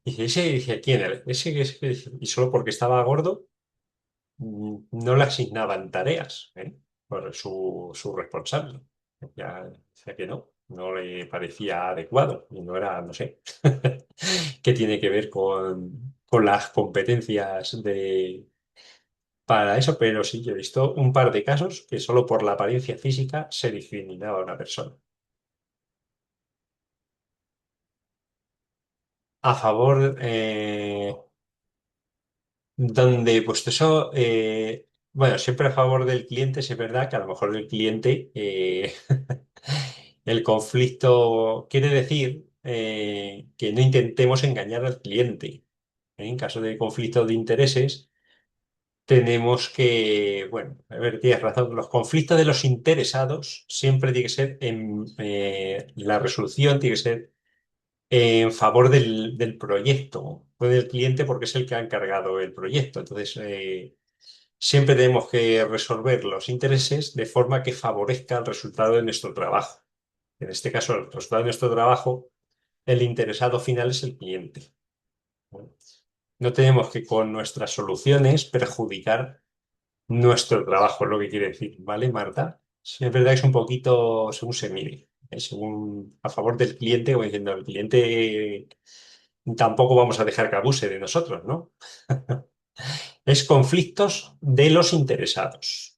A: Dice, dice, ¿quién era? Y solo porque estaba gordo, no le asignaban tareas, por su responsable. Ya decía que no le parecía adecuado y no era, no sé, qué tiene que ver con las competencias para eso, pero sí, yo he visto un par de casos que solo por la apariencia física se discriminaba a una persona. A favor, donde, pues eso, bueno, siempre a favor del cliente, sí es verdad que a lo mejor el cliente, el conflicto quiere decir que no intentemos engañar al cliente. En caso de conflicto de intereses, tenemos que, bueno, a ver, tienes razón, los conflictos de los interesados siempre tiene que ser la resolución tiene que ser en favor del proyecto, no del cliente porque es el que ha encargado el proyecto. Entonces, siempre tenemos que resolver los intereses de forma que favorezca el resultado de nuestro trabajo. En este caso, el resultado de nuestro trabajo, el interesado final es el cliente. No tenemos que con nuestras soluciones perjudicar nuestro trabajo, es lo que quiere decir, ¿vale, Marta? Sí, es verdad que es un poquito según se mire, según a favor del cliente, como diciendo, el cliente tampoco vamos a dejar que abuse de nosotros, ¿no? Es conflictos de los interesados.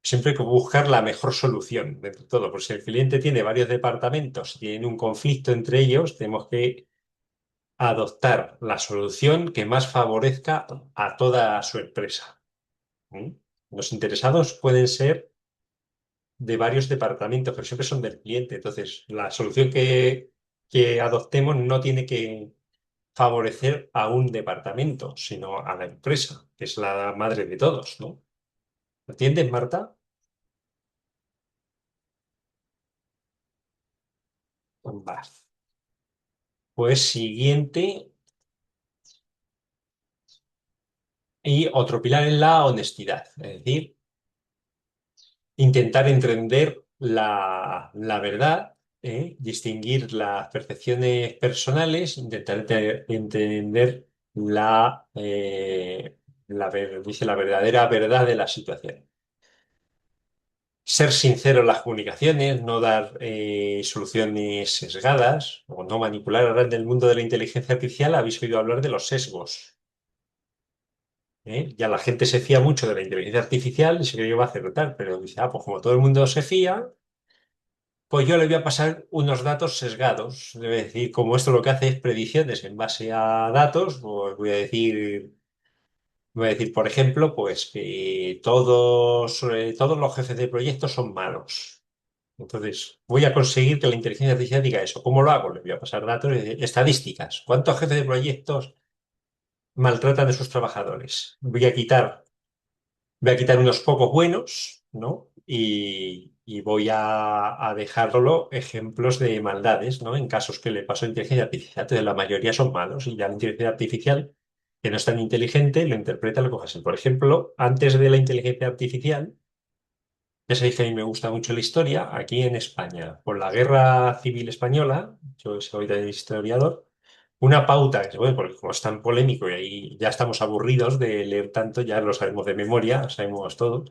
A: Siempre hay que buscar la mejor solución de todo, porque si el cliente tiene varios departamentos y tiene un conflicto entre ellos, tenemos que adoptar la solución que más favorezca a toda su empresa. ¿Mm? Los interesados pueden ser de varios departamentos, pero siempre son del cliente. Entonces, la solución que adoptemos no tiene que favorecer a un departamento, sino a la empresa, que es la madre de todos, ¿no? ¿Lo entiendes, Marta? Vale. Pues siguiente, y otro pilar es la honestidad, es decir, intentar entender la verdad, distinguir las percepciones personales, intentar entender dice, la verdadera verdad de la situación. Ser sincero en las comunicaciones, no dar soluciones sesgadas o no manipular. Ahora en el mundo de la inteligencia artificial habéis oído hablar de los sesgos. Ya la gente se fía mucho de la inteligencia artificial y se cree que va a acertar, pero dice, pues como todo el mundo se fía, pues yo le voy a pasar unos datos sesgados. Es decir, como esto lo que hace es predicciones en base a datos, pues voy a decir, por ejemplo, pues que todos los jefes de proyectos son malos. Entonces, voy a conseguir que la inteligencia artificial diga eso. ¿Cómo lo hago? Le voy a pasar datos, estadísticas. ¿Cuántos jefes de proyectos maltratan a sus trabajadores. Voy a quitar unos pocos buenos, ¿no? Y voy a dejarlo ejemplos de maldades, ¿no? En casos que le pasó a inteligencia artificial. Entonces, la mayoría son malos y ya la inteligencia artificial, que no es tan inteligente, lo interpreta, lo coge así. Por ejemplo, antes de la inteligencia artificial, ya sabéis que a mí me gusta mucho la historia, aquí en España, por la Guerra Civil Española, yo soy de historiador, una pauta, que bueno, porque como es tan polémico y ahí ya estamos aburridos de leer tanto, ya lo sabemos de memoria, sabemos todo.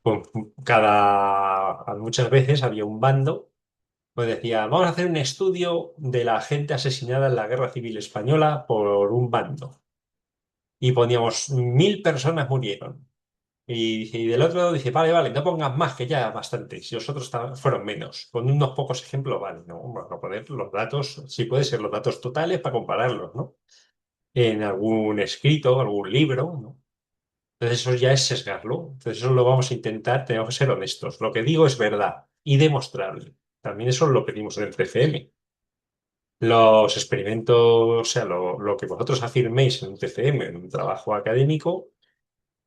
A: Con muchas veces había un bando, pues decía, vamos a hacer un estudio de la gente asesinada en la Guerra Civil Española por un bando. Y poníamos 1000 personas murieron. Y del otro lado dice, vale, vale, no pongas más que ya bastante. Si los otros fueron menos. Con unos pocos ejemplos, vale, no, vamos a poner los datos, si puede ser los datos totales para compararlos, ¿no? En algún escrito, algún libro, ¿no? Entonces eso ya es sesgarlo. Entonces eso lo vamos a intentar, tenemos que ser honestos. Lo que digo es verdad y demostrable. También eso es lo que dimos en el TCM. Los experimentos, o sea, lo que vosotros afirméis en un TCM, en un trabajo académico,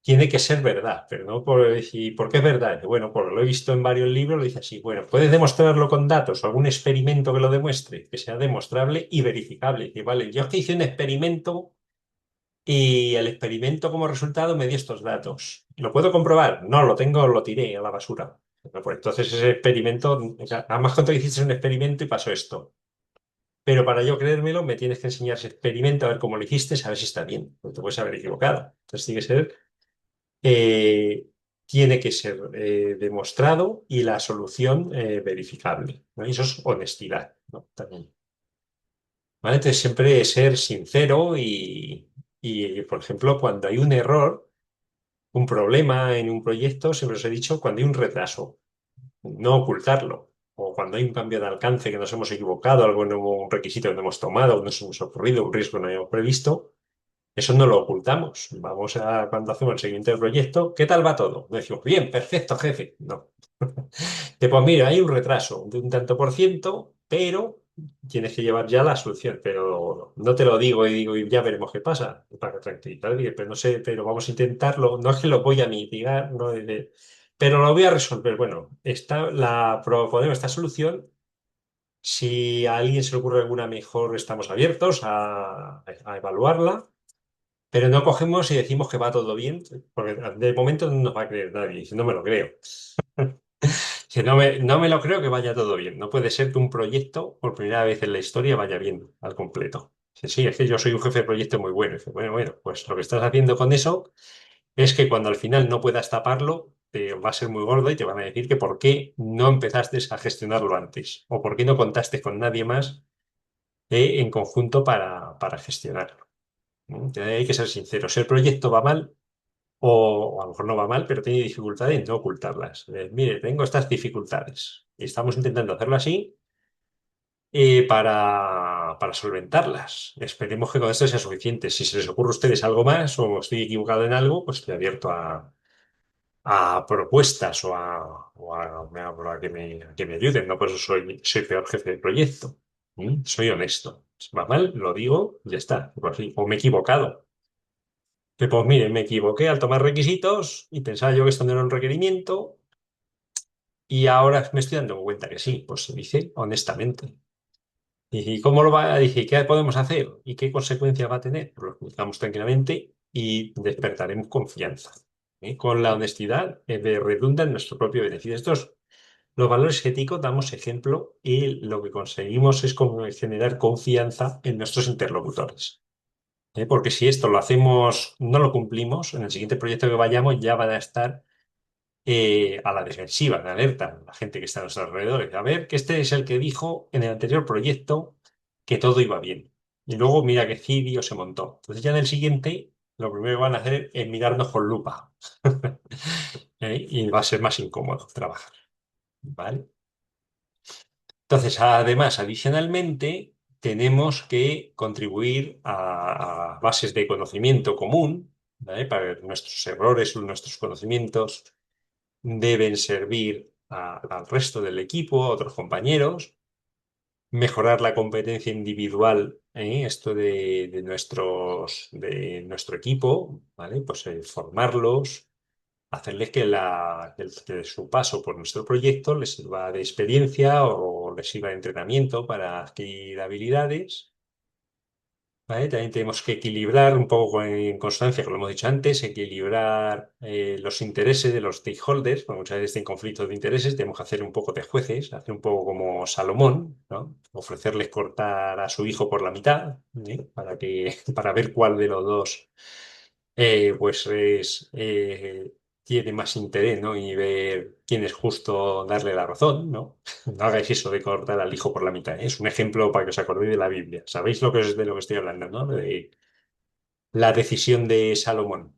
A: tiene que ser verdad, pero no por decir, ¿por qué es verdad? Dice, bueno, porque lo he visto en varios libros, lo dice así, bueno, ¿puedes demostrarlo con datos o algún experimento que lo demuestre? Que sea demostrable y verificable. Dice, vale, yo es que hice un experimento y el experimento como resultado me dio estos datos. ¿Lo puedo comprobar? No, lo tengo, lo tiré a la basura. Bueno, pues entonces ese experimento, o sea, además cuando hiciste un experimento y pasó esto. Pero para yo creérmelo, me tienes que enseñar ese experimento, a ver cómo lo hiciste, a ver si está bien. Porque te puedes haber equivocado. Entonces tiene que ser eh, demostrado y la solución verificable, ¿no? Y eso es honestidad, ¿no? También. ¿Vale? Entonces siempre ser sincero por ejemplo, cuando hay un error, un problema en un proyecto, siempre os he dicho, cuando hay un retraso, no ocultarlo. O cuando hay un cambio de alcance que nos hemos equivocado, algo nuevo, un requisito que no hemos tomado, nos hemos ocurrido, un riesgo que no habíamos previsto, eso no lo ocultamos. Vamos a, cuando hacemos el seguimiento del proyecto, ¿qué tal va todo? No decimos, bien, perfecto, jefe. No. Pues mira, hay un retraso de un tanto por ciento, pero tienes que llevar ya la solución. Pero no te lo digo y digo, y ya veremos qué pasa, para tranquilizar, pero no sé, pero vamos a intentarlo. No es que lo voy a mitigar, no pero lo voy a resolver. Bueno, proponemos esta solución. Si a alguien se le ocurre alguna mejor, estamos abiertos a evaluarla. Pero no cogemos y decimos que va todo bien, porque de momento no nos va a creer nadie. Si no me lo creo. Que no me lo creo que vaya todo bien. No puede ser que un proyecto, por primera vez en la historia, vaya bien al completo. Sí, sí, es que yo soy un jefe de proyecto muy bueno. Dice, bueno, bueno, pues lo que estás haciendo con eso es que cuando al final no puedas taparlo, te va a ser muy gordo y te van a decir que por qué no empezaste a gestionarlo antes o por qué no contaste con nadie más en conjunto para gestionarlo. ¿No? Entonces hay que ser sinceros. Si el proyecto va mal, o a lo mejor no va mal, pero tiene dificultades en no ocultarlas. Mire, tengo estas dificultades. Y estamos intentando hacerlo así para solventarlas. Esperemos que con esto sea suficiente. Si se les ocurre a ustedes algo más o estoy equivocado en algo, pues estoy abierto a propuestas o a que me ayuden. No por eso soy peor jefe de proyecto. ¿Mm? Soy honesto. Si va mal, lo digo y ya está. O me he equivocado. Que pues mire, me equivoqué al tomar requisitos y pensaba yo que esto no era un requerimiento y ahora me estoy dando cuenta que sí, pues se dice honestamente. ¿Y cómo lo va? Dije, ¿qué podemos hacer? ¿Y qué consecuencias va a tener? Pues lo explicamos tranquilamente y despertaremos confianza. ¿Eh? Con la honestidad redunda en nuestro propio beneficio. Los valores éticos damos ejemplo y lo que conseguimos es generar confianza en nuestros interlocutores. Porque si esto lo hacemos, no lo cumplimos, en el siguiente proyecto que vayamos ya van a estar a la defensiva, en alerta, la gente que está a nuestros alrededores. A ver, que este es el que dijo en el anterior proyecto que todo iba bien. Y luego mira qué cidio se montó. Entonces ya en el siguiente, lo primero que van a hacer es mirarnos con lupa. Y va a ser más incómodo trabajar. ¿Vale? Entonces, además, adicionalmente, tenemos que contribuir a bases de conocimiento común, ¿vale? Para que nuestros errores o nuestros conocimientos deben servir al resto del equipo, a otros compañeros, mejorar la competencia individual esto de nuestro equipo, ¿vale? Pues formarlos, hacerles que su paso por nuestro proyecto les sirva de experiencia o les sirva de entrenamiento para adquirir habilidades. ¿Vale? También tenemos que equilibrar un poco en constancia, como lo hemos dicho antes, equilibrar los intereses de los stakeholders, porque muchas veces en conflictos de intereses tenemos que hacer un poco de jueces, hacer un poco como Salomón, ¿no? Ofrecerles cortar a su hijo por la mitad, para ver cuál de los dos tiene más interés, ¿no? Y ver quién es justo darle la razón, ¿no? No hagáis eso de cortar al hijo por la mitad, ¿eh? Es un ejemplo para que os acordéis de la Biblia. ¿Sabéis de lo que estoy hablando, no? De la decisión de Salomón.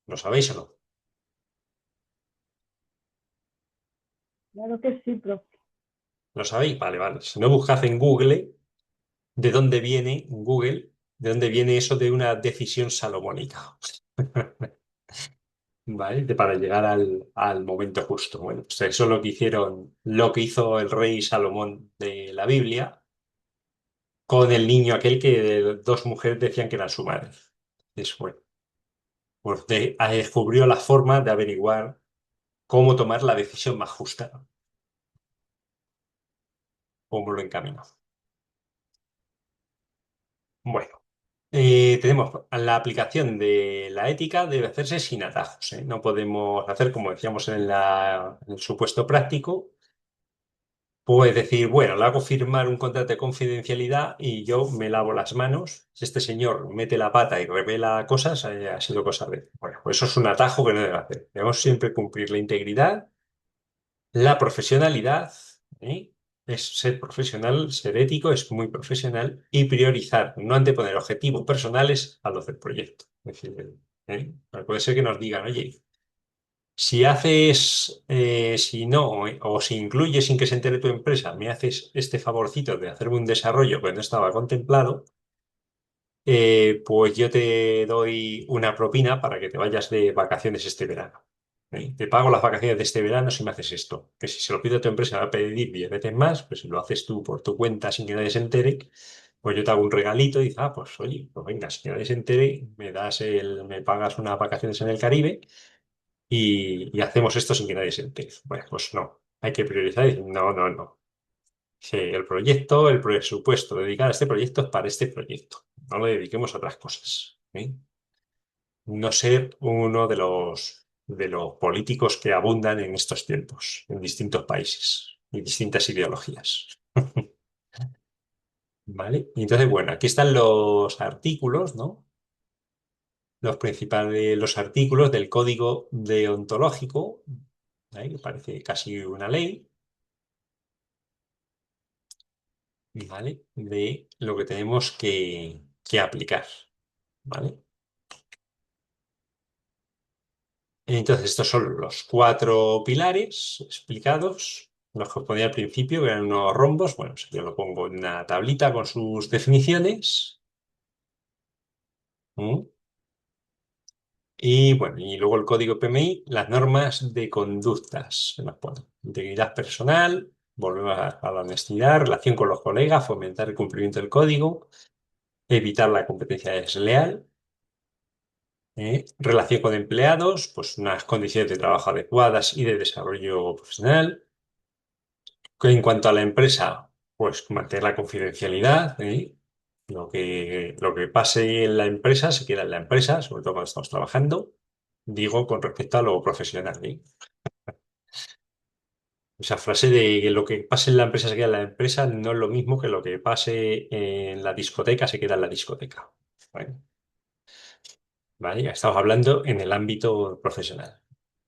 A: ¿Lo sabéis o no?
B: Claro que sí, profe.
A: ¿Lo sabéis? Vale, vale. Si no, buscad en Google de dónde viene, en Google, de dónde viene eso de una decisión salomónica. ¿Vale? Para llegar al momento justo. Bueno, pues eso es lo que hicieron, lo que hizo el rey Salomón de la Biblia con el niño aquel que dos mujeres decían que era su madre. Eso fue. Pues descubrió la forma de averiguar cómo tomar la decisión más justa, cómo lo encaminó. Bueno, tenemos la aplicación de la ética debe hacerse sin atajos, ¿eh? No podemos hacer, como decíamos en el supuesto práctico, pues decir, bueno, le hago firmar un contrato de confidencialidad y yo me lavo las manos. Si este señor mete la pata y revela cosas, ha sido cosa de... Bueno, pues eso es un atajo que no debe hacer. Debemos siempre cumplir la integridad, la profesionalidad, ¿eh? Es ser profesional, ser ético, es muy profesional y priorizar, no anteponer objetivos personales a los del proyecto. Es decir, puede ser que nos digan, oye, si haces, si no, o si incluyes sin que se entere tu empresa, me haces este favorcito de hacerme un desarrollo que no estaba contemplado, pues yo te doy una propina para que te vayas de vacaciones este verano. Te pago las vacaciones de este verano si me haces esto. Que si se lo pido a tu empresa va a pedir 10 veces más, pues si lo haces tú por tu cuenta sin que nadie se entere, pues yo te hago un regalito y dices, ah, pues oye, pues venga, sin que nadie se entere, me pagas unas vacaciones en el Caribe y hacemos esto sin que nadie se entere. Bueno, pues no, hay que priorizar y decir, no, no, no. Sí, el proyecto, el presupuesto dedicado a este proyecto es para este proyecto. No le dediquemos a otras cosas. ¿Eh? No ser uno de los políticos que abundan en estos tiempos, en distintos países y distintas ideologías. ¿Vale? Y entonces, bueno, aquí están los artículos, ¿no? Los principales, los artículos del código deontológico, ¿vale? Que parece casi una ley, ¿vale? De lo que tenemos que aplicar, ¿vale? Entonces, estos son los cuatro pilares explicados, los que os ponía al principio, que eran unos rombos. Bueno, pues yo lo pongo en una tablita con sus definiciones. ¿Mm? Y bueno, y luego el código PMI, las normas de conductas. Se las pone. Integridad personal, volvemos a la honestidad, relación con los colegas, fomentar el cumplimiento del código, evitar la competencia desleal. Relación con empleados, pues unas condiciones de trabajo adecuadas y de desarrollo profesional. En cuanto a la empresa, pues mantener la confidencialidad, ¿eh? Lo que pase en la empresa se queda en la empresa, sobre todo cuando estamos trabajando. Digo con respecto a lo profesional, ¿eh? Esa frase de que lo que pase en la empresa se queda en la empresa no es lo mismo que lo que pase en la discoteca se queda en la discoteca. ¿Vale? ¿Vale? Ya estamos hablando en el ámbito profesional.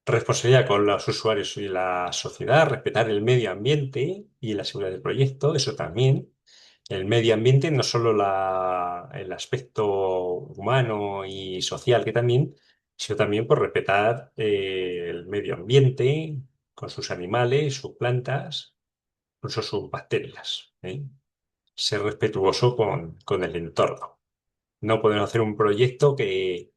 A: Responsabilidad con los usuarios y la sociedad, respetar el medio ambiente y la seguridad del proyecto, eso también. El medio ambiente, no solo el aspecto humano y social que también, sino también por respetar el medio ambiente con sus animales, sus plantas, incluso sus bacterias. ¿Eh? Ser respetuoso con el entorno. No podemos hacer un proyecto que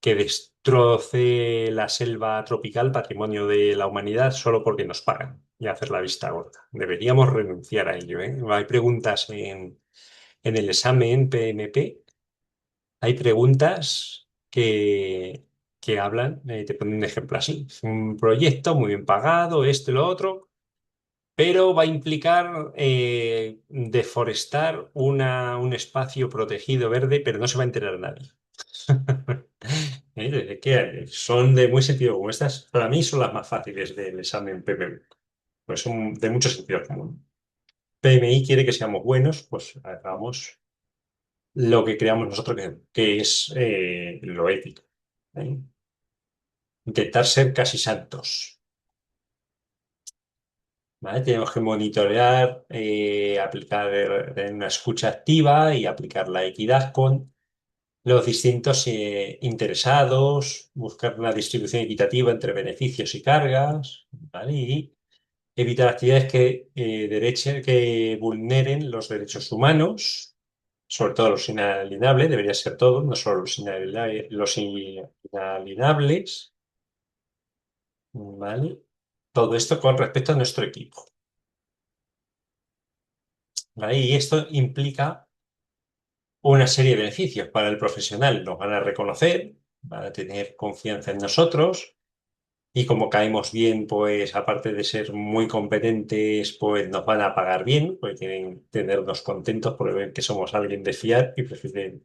A: destroce la selva tropical, patrimonio de la humanidad, solo porque nos pagan. y hacer la vista gorda. Deberíamos renunciar a ello, ¿eh? Hay preguntas en el examen PMP, hay preguntas que hablan, te ponen un ejemplo así, es un proyecto muy bien pagado, esto y lo otro, pero va a implicar deforestar un espacio protegido verde, pero no se va a enterar nadie. Que son de muy sentido común. Estas, para mí, son las más fáciles del examen PMI. Pues son de mucho sentido común. PMI quiere que seamos buenos, pues hagamos lo que creamos nosotros que es lo ético. ¿Eh? Intentar ser casi santos. ¿Vale? Tenemos que monitorear, aplicar una escucha activa y aplicar la equidad con los distintos interesados, buscar una distribución equitativa entre beneficios y cargas, ¿vale? Y evitar actividades que vulneren los derechos humanos, sobre todo los inalienables, debería ser todo, no solo los inalienables, ¿vale? Todo esto con respecto a nuestro equipo, ¿vale? Y esto implica una serie de beneficios para el profesional. Nos van a reconocer, van a tener confianza en nosotros. Y como caemos bien, pues aparte de ser muy competentes, pues nos van a pagar bien, porque quieren tenernos contentos porque ven que somos alguien de fiar y prefieren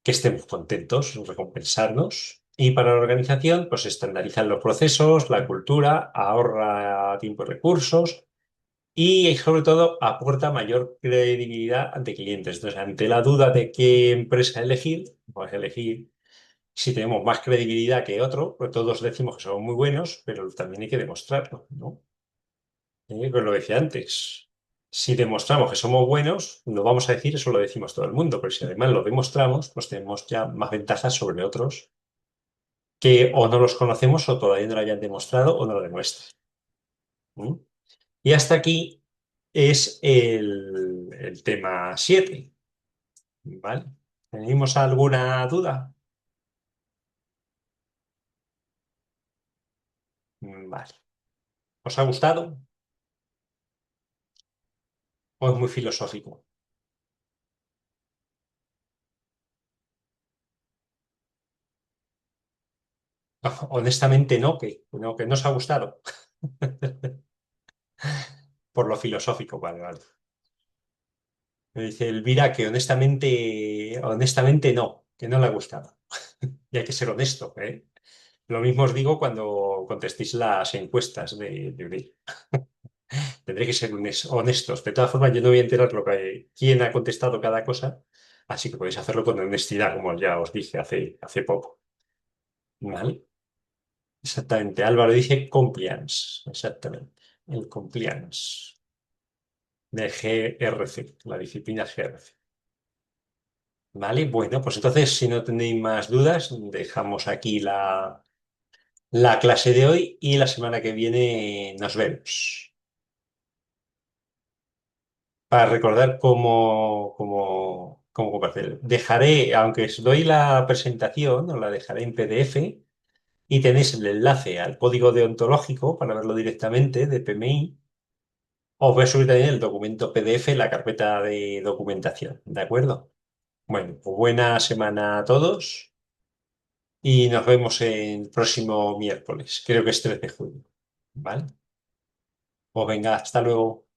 A: que estemos contentos, recompensarnos. Y para la organización, pues estandarizan los procesos, la cultura, ahorra tiempo y recursos y sobre todo aporta mayor credibilidad ante clientes. Entonces, ante la duda de qué empresa elegir, pues elegir si tenemos más credibilidad que otro, pues todos decimos que somos muy buenos, pero también hay que demostrarlo, ¿no? Pues lo decía antes. Si demostramos que somos buenos, lo vamos a decir, eso lo decimos todo el mundo, pero si además lo demostramos, pues tenemos ya más ventajas sobre otros que o no los conocemos o todavía no lo hayan demostrado o no lo demuestran. ¿Mm? Y hasta aquí es el tema 7. ¿Vale? ¿Tenemos alguna duda? Vale. ¿Os ha gustado o es muy filosófico? Honestamente no, que no os ha gustado. Por lo filosófico, vale, vale. Me dice Elvira que honestamente no, que no le ha gustado. Y hay que ser honesto, ¿eh? Lo mismo os digo cuando contestéis las encuestas de Eudel. Tendré que ser honestos. De todas formas, yo no voy a enterar quién ha contestado cada cosa, así que podéis hacerlo con honestidad, como ya os dije hace poco. ¿Vale? Exactamente. Álvaro dice compliance. Exactamente. El compliance de GRC, la disciplina GRC. ¿Vale? Bueno, pues entonces, si no tenéis más dudas, dejamos aquí la clase de hoy y la semana que viene nos vemos. Para recordar cómo compartir. Dejaré, aunque os doy la presentación, os la dejaré en PDF y tenéis el enlace al código deontológico para verlo directamente de PMI. Os voy a subir también el documento PDF en la carpeta de documentación, ¿de acuerdo? Bueno, pues buena semana a todos y nos vemos el próximo miércoles, creo que es 3 de junio, ¿vale? Pues venga, hasta luego.